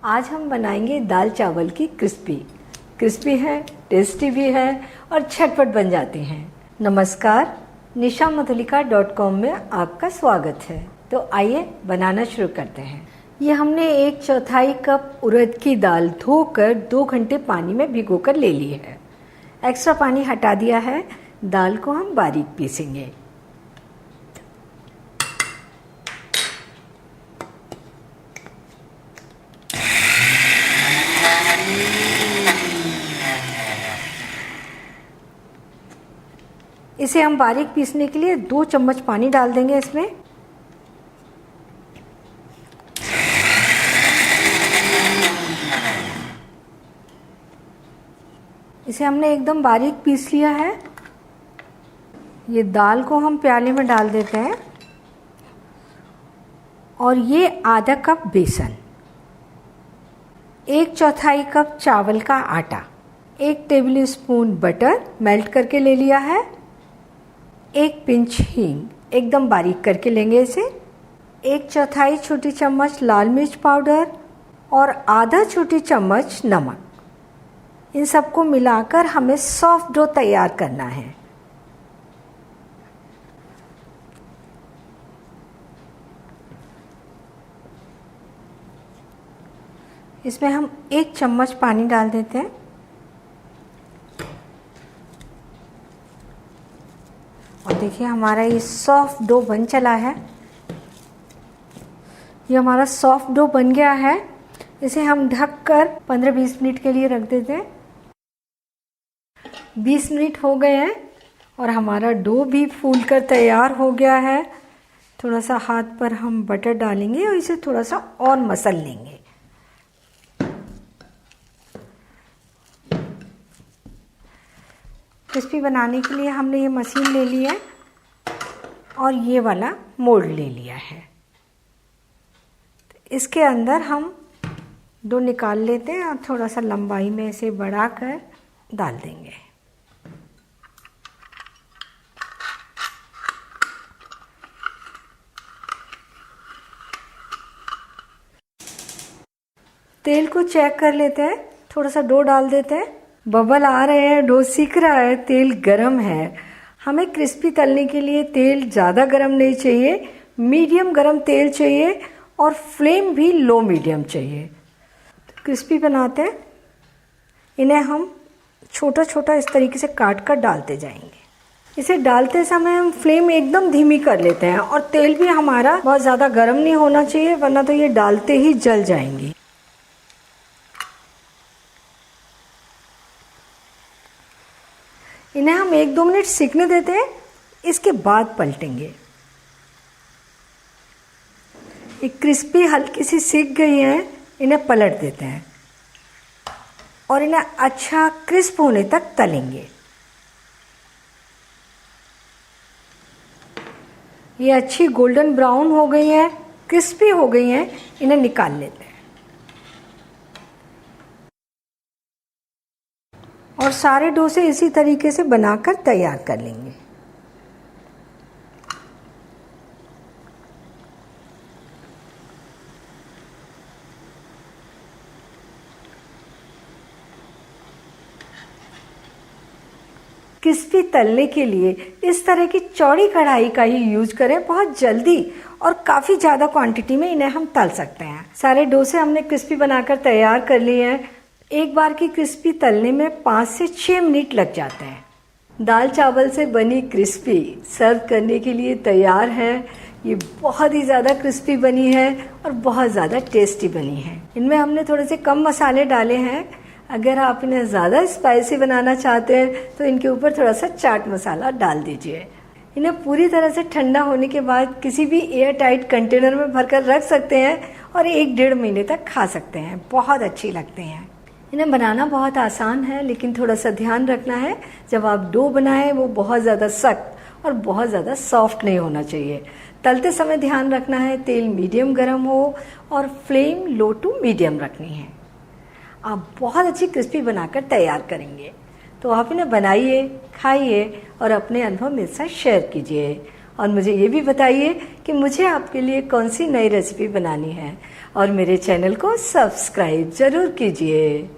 आज हम बनाएंगे दाल चावल की क्रिस्पी है, टेस्टी भी है और झटपट बन जाती हैं। नमस्कार, nishamadhulika.com में आपका स्वागत है। तो आइए बनाना शुरू करते हैं। ये हमने 1/4 कप उड़द की दाल धोकर 2 घंटे पानी में भिगोकर ले ली है। एक्स्ट्रा पानी हटा दिया है। दाल को हम बारीक पीसेंगे। इसे हम बारीक पीसने के लिए 2 चम्मच पानी डाल देंगे इसमें। इसे हमने एकदम बारीक पीस लिया है। ये दाल को हम प्याले में डाल देते हैं और ये आधा कप बेसन, 1/4 कप चावल का आटा, 1 टेबल स्पून बटर मेल्ट करके ले लिया है, 1 पिंच हींग एकदम बारीक करके लेंगे इसे, 1/4 छोटी चम्मच लाल मिर्च पाउडर और आधा छोटी चम्मच नमक। इन सबको मिलाकर हमें सॉफ्ट डो तैयार करना है। इसमें हम 1 चम्मच पानी डाल देते हैं और देखिए हमारा ये सॉफ्ट डो बन चला है। ये हमारा सॉफ्ट डो बन गया है। इसे हम ढककर 15-20 मिनट के लिए रख देते हैं। 20 मिनट हो गए हैं और हमारा डो भी फूल कर तैयार हो गया है। थोड़ा सा हाथ पर हम बटर डालेंगे और इसे थोड़ा सा और मसल लेंगे। क्रिस्पी बनाने के लिए हमने ये मशीन ले ली है और ये वाला मोल्ड ले लिया है। तो इसके अंदर हम डो निकाल लेते हैं और थोड़ा सा लंबाई में इसे बढ़ाकर डाल देंगे। तेल को चेक कर लेते हैं। थोड़ा सा डो डाल देते हैं। बबल आ रहे हैं, डो सीख रहा है, तेल गरम है। हमें क्रिस्पी तलने के लिए तेल ज़्यादा गरम नहीं चाहिए, मीडियम गरम तेल चाहिए और फ्लेम भी लो मीडियम चाहिए। तो क्रिस्पी बनाते हैं। इन्हें हम छोटा छोटा इस तरीके से काट कर डालते जाएंगे। इसे डालते समय हम फ्लेम एकदम धीमी कर लेते हैं और तेल भी हमारा बहुत ज़्यादा गरम नहीं होना चाहिए, वरना तो ये डालते ही जल जाएंगी। इन्हें हम 1-2 मिनट सीखने देते हैं, इसके बाद पलटेंगे। ये क्रिस्पी हल्की सी सीख गई हैं, इन्हें पलट देते हैं और इन्हें अच्छा क्रिस्प होने तक तलेंगे। ये अच्छी गोल्डन ब्राउन हो गई हैं, क्रिस्पी हो गई हैं, इन्हें निकाल लेते हैं और सारे डोसे इसी तरीके से बनाकर तैयार कर लेंगे। क्रिस्पी तलने के लिए इस तरह की चौड़ी कढ़ाई का ही यूज करें। बहुत जल्दी और काफ़ी ज़्यादा क्वांटिटी में इन्हें हम तल सकते हैं। सारे डोसे हमने क्रिस्पी बनाकर तैयार कर लिए हैं। एक बार की क्रिस्पी तलने में 5 से 6 मिनट लग जाते हैं। दाल चावल से बनी क्रिस्पी सर्व करने के लिए तैयार है। ये बहुत ही ज़्यादा क्रिस्पी बनी है और बहुत ज़्यादा टेस्टी बनी है। इनमें हमने थोड़े से कम मसाले डाले हैं। अगर आप इन्हें ज़्यादा स्पाइसी बनाना चाहते हैं तो इनके ऊपर थोड़ा सा चाट मसाला डाल दीजिए। इन्हें पूरी तरह से ठंडा होने के बाद किसी भी एयर टाइट कंटेनर में भरकर रख सकते हैं और 1-1.5 महीने तक खा सकते हैं। बहुत अच्छी लगते हैं। इन्हें बनाना बहुत आसान है, लेकिन थोड़ा सा ध्यान रखना है जब आप डो बनाएं वो बहुत ज़्यादा सख्त और बहुत ज़्यादा सॉफ्ट नहीं होना चाहिए। तलते समय ध्यान रखना है तेल मीडियम गर्म हो और फ्लेम लो टू मीडियम रखनी है। आप बहुत अच्छी क्रिस्पी बनाकर तैयार करेंगे। तो आप इन्हें बनाइए, खाइए और अपने अनुभव मेरे साथ शेयर कीजिए। और मुझे ये भी बताइए कि मुझे आपके लिए कौन सी नई रेसिपी बनानी है, और मेरे चैनल को सब्सक्राइब ज़रूर कीजिए।